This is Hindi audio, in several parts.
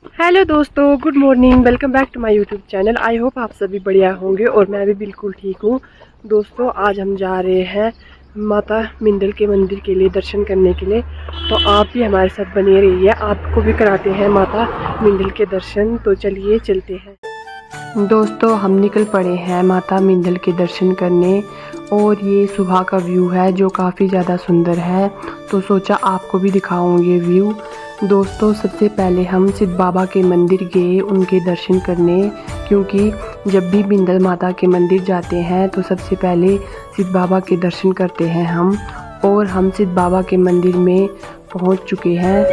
हेलो दोस्तों, good morning. Welcome back to my YouTube channel. I hope आप सभी बढ़िया होंगे और मैं भी बिल्कुल ठीक हूँ। दोस्तों, आज हम जा रहे हैं माता मिंदल के मंदिर के लिए दर्शन करने के लिए, तो आप भी हमारे साथ बने रहिए। आपको भी कराते हैं माता मिंदल के दर्शन। तो चलिए चलते हैं। दोस्तों, हम निकल पड़े हैं माता मिंदल के दर्शन करने और ये सुबह का व्यू है जो काफ़ी ज़्यादा सुंदर है, तो सोचा आपको भी दिखाऊँ ये व्यू। दोस्तों, सबसे पहले हम सिद्ध बाबा के मंदिर गए उनके दर्शन करने, क्योंकि जब भी मिंदल माता के मंदिर जाते हैं तो सबसे पहले सिद्ध बाबा के दर्शन करते हैं हम। और हम सिद्ध बाबा के मंदिर में पहुंच चुके हैं।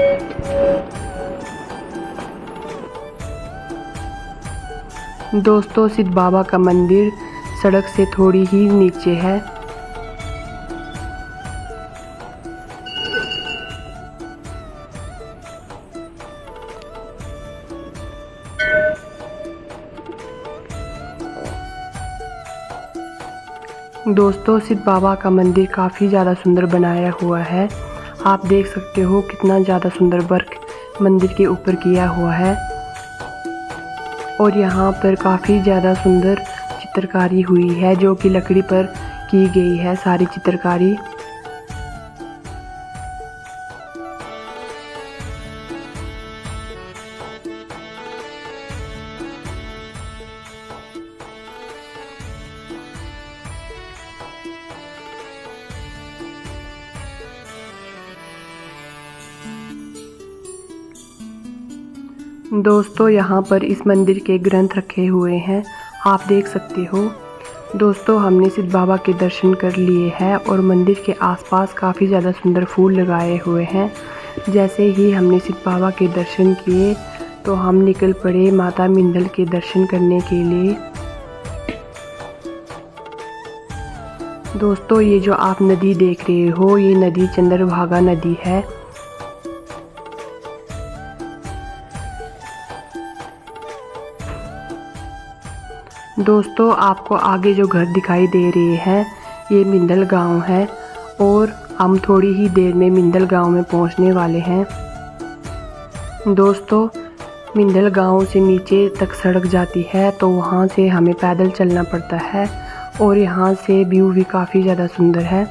दोस्तों, सिद्ध बाबा का मंदिर सड़क से थोड़ी ही नीचे है। दोस्तों, सिद्ध बाबा का मंदिर काफ़ी ज़्यादा सुंदर बनाया हुआ है। आप देख सकते हो कितना ज़्यादा सुंदर वर्क मंदिर के ऊपर किया हुआ है और यहाँ पर काफ़ी ज़्यादा सुंदर चित्रकारी हुई है जो कि लकड़ी पर की गई है सारी चित्रकारी। दोस्तों, यहाँ पर इस मंदिर के ग्रंथ रखे हुए हैं, आप देख सकते हो। दोस्तों, हमने सिद्ध बाबा के दर्शन कर लिए हैं और मंदिर के आसपास काफ़ी ज़्यादा सुंदर फूल लगाए हुए हैं। जैसे ही हमने सिद्ध बाबा के दर्शन किए तो हम निकल पड़े माता मिंदल के दर्शन करने के लिए। दोस्तों, ये जो आप नदी देख रहे हो ये नदी चंद्रभागा नदी है। दोस्तों, आपको आगे जो घर दिखाई दे रहे हैं ये मिंदल गांव है और हम थोड़ी ही देर में मिंदल गांव में पहुंचने वाले हैं। दोस्तों, मिंदल गांव से नीचे तक सड़क जाती है तो वहां से हमें पैदल चलना पड़ता है और यहां से व्यू भी काफ़ी ज़्यादा सुंदर है।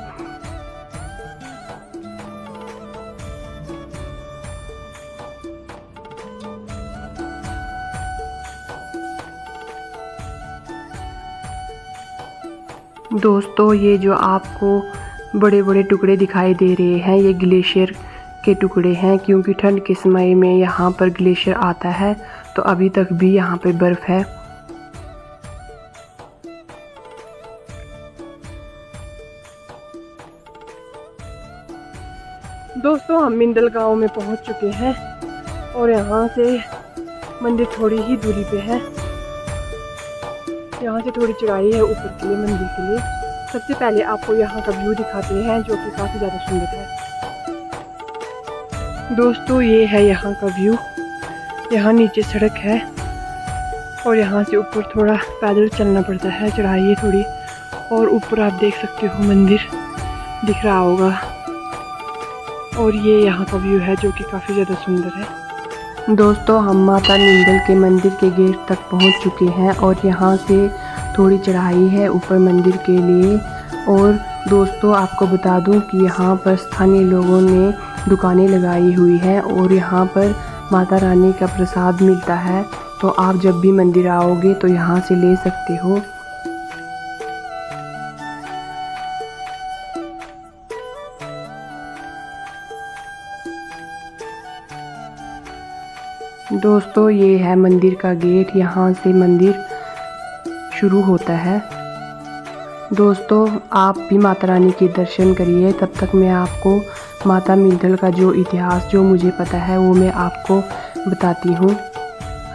दोस्तों, ये जो आपको बड़े बड़े टुकड़े दिखाई दे रहे हैं ये ग्लेशियर के टुकड़े हैं, क्योंकि ठंड के समय में यहाँ पर ग्लेशियर आता है तो अभी तक भी यहाँ पे बर्फ़ है। दोस्तों, हम मिंदल गांव में पहुँच चुके हैं और यहाँ से मंदिर थोड़ी ही दूरी पे है। यहाँ से थोड़ी चढ़ाई है ऊपर के लिए मंदिर के लिए। सबसे पहले आपको यहाँ का व्यू दिखाते हैं जो कि काफ़ी ज़्यादा सुंदर है। दोस्तों, ये है यहाँ का व्यू। यहाँ नीचे सड़क है और यहाँ से ऊपर थोड़ा पैदल चलना पड़ता है, चढ़ाई है थोड़ी। और ऊपर आप देख सकते हो मंदिर दिख रहा होगा और ये यहाँ का व्यू है जो कि काफ़ी ज़्यादा सुंदर है। दोस्तों, हम माता मिंदल के मंदिर के गेट तक पहुंच चुके हैं और यहाँ से थोड़ी चढ़ाई है ऊपर मंदिर के लिए। और दोस्तों, आपको बता दूं कि यहाँ पर स्थानीय लोगों ने दुकानें लगाई हुई हैं और यहाँ पर माता रानी का प्रसाद मिलता है, तो आप जब भी मंदिर आओगे तो यहाँ से ले सकते हो। दोस्तों, ये है मंदिर का गेट, यहाँ से मंदिर शुरू होता है। दोस्तों, आप भी माता रानी के दर्शन करिए। तब तक मैं आपको माता मिंदल का जो इतिहास जो मुझे पता है वो मैं आपको बताती हूँ।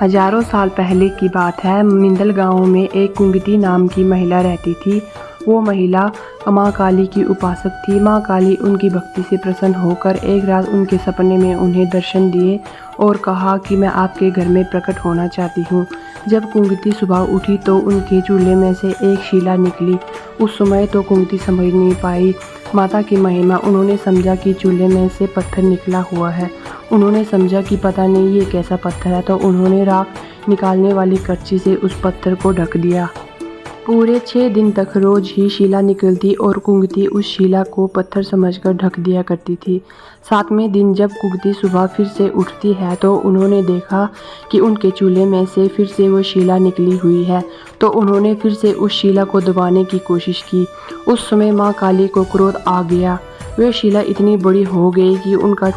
हजारों साल पहले की बात है। मिंदल गांव में एक कुंगती नाम की महिला रहती थी। वो महिला माँ काली की उपासक थी। माँ काली उनकी भक्ति से प्रसन्न होकर एक रात उनके सपने में उन्हें दर्शन दिए और कहा कि मैं आपके घर में प्रकट होना चाहती हूँ। जब कुंगती सुबह उठी तो उनके चूल्हे में से एक शीला निकली। उस समय तो कुंगती समझ नहीं पाई माता की महिमा। उन्होंने समझा कि चूल्हे में से पत्थर निकला हुआ है उन्होंने समझा कि पता नहीं ये कैसा पत्थर है, तो उन्होंने राख निकालने वाली करची से उस पत्थर को ढक दिया। पूरे 6 दिन तक रोज ही शीला निकलती और कुंगती उस शीला को पत्थर समझकर ढक दिया करती थी। 7वें दिन जब कुंगती सुबह फिर से उठती है तो उन्होंने देखा कि उनके चूल्हे में से फिर से वो शीला निकली हुई है। तो उन्होंने फिर से उस शीला को दबाने की कोशिश की। उस समय माँ काली को क्रोध आ गया। वह शीला इतनी बड़ी हो गई कि उनका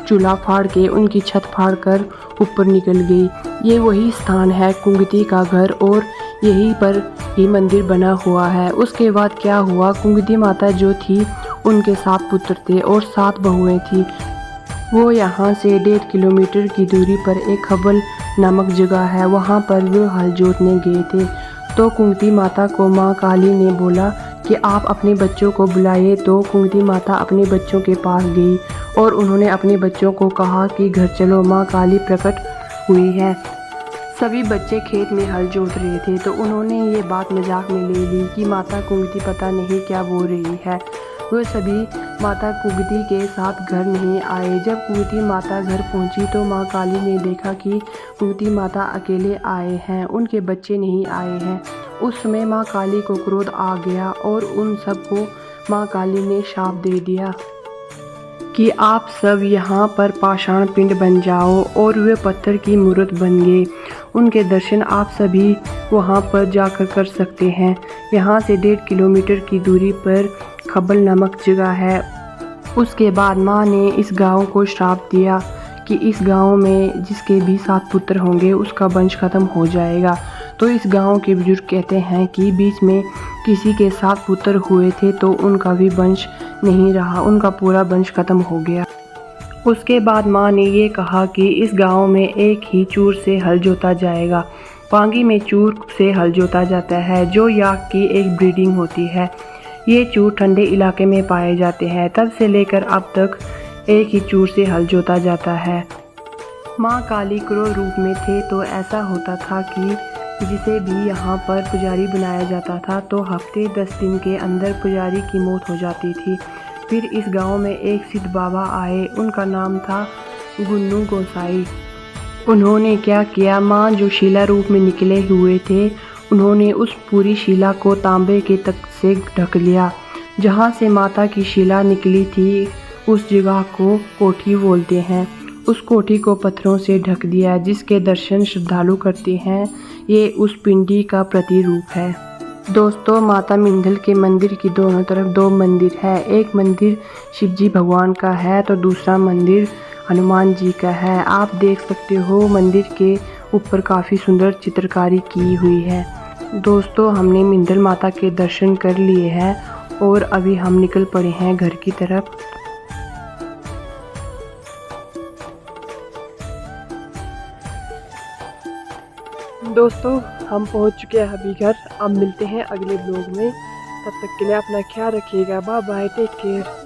चूल्हा फाड़ के उनकी छत फाड़ कर ऊपर निकल गई। ये वही स्थान है कुंगती का घर और यहीं पर ही मंदिर बना हुआ है। उसके बाद क्या हुआ, कुंगती माता जो थी उनके 7 पुत्र थे और 7 बहुएं थी। वो यहाँ से 1.5 किलोमीटर की दूरी पर एक खबल नामक जगह है, वहाँ पर वो हल जोतने गए थे। तो कुंगती माता को माँ काली ने बोला कि आप अपने बच्चों को बुलाइए। तो कुंगती माता अपने बच्चों के पास गई और उन्होंने अपने बच्चों को कहा कि घर चलो, माँ काली प्रकट हुई है। सभी बच्चे खेत में हल जोत रहे थे, तो उन्होंने ये बात मजाक में ले ली कि माता कुंगती पता नहीं क्या बोल रही है। वो सभी माता कुंगती के साथ घर नहीं आए। जब कुंगती माता घर पहुंची तो माँ काली ने देखा कि कुंगती माता अकेले आए हैं, उनके बच्चे नहीं आए हैं। उस समय माँ काली को क्रोध आ गया और उन सबको माँ काली ने शाप दे दिया कि आप सब यहाँ पर पाषाण पिंड बन जाओ, और वे पत्थर की मूर्त बन गए। उनके दर्शन आप सभी वहाँ पर जाकर कर सकते हैं। यहाँ से 1.5 किलोमीटर की दूरी पर खबल नामक जगह है। उसके बाद माँ ने इस गांव को श्राप दिया कि इस गांव में जिसके भी 7 पुत्र होंगे उसका वंश खत्म हो जाएगा। तो इस गांव के बुजुर्ग कहते हैं कि बीच में किसी के 7 पुत्र हुए थे तो उनका भी वंश नहीं रहा, उनका पूरा वंश खत्म हो गया। उसके बाद माँ ने ये कहा कि इस गांव में एक ही चूर से हल जोता जाएगा। पांगी में चूर से हल जोता जाता है, जो याक की एक ब्रीडिंग होती है। ये चूर ठंडे इलाके में पाए जाते हैं। तब से लेकर अब तक एक ही चूर से हल जोता जाता है। माँ काली क्रोध रूप में थे, तो ऐसा होता था कि जिसे भी यहाँ पर पुजारी बनाया जाता था तो हफ्ते 10 दिन के अंदर पुजारी की मौत हो जाती थी। फिर इस गांव में एक सिद्ध बाबा आए, उनका नाम था गुन्नू गोसाई। उन्होंने क्या किया, माँ जो शीला रूप में निकले हुए थे उन्होंने उस पूरी शीला को तांबे के तख्त से ढक लिया। जहाँ से माता की शीला निकली थी उस जगह को कोठी बोलते हैं। उस कोठी को पत्थरों से ढक दिया, जिसके दर्शन श्रद्धालु करते हैं। ये उस पिंडी का प्रतिरूप है। दोस्तों, माता मिंदल के मंदिर की दोनों तरफ 2 मंदिर है। एक मंदिर शिवजी भगवान का है तो दूसरा मंदिर हनुमान जी का है। आप देख सकते हो मंदिर के ऊपर काफ़ी सुंदर चित्रकारी की हुई है। दोस्तों, हमने मिंदल माता के दर्शन कर लिए हैं और अभी हम निकल पड़े हैं घर की तरफ। दोस्तों, हम पहुंच चुके हैं अभी घर। अब मिलते हैं अगले ब्लॉग में। तब तक के लिए अपना ख्याल रखिएगा। Bye bye, take care.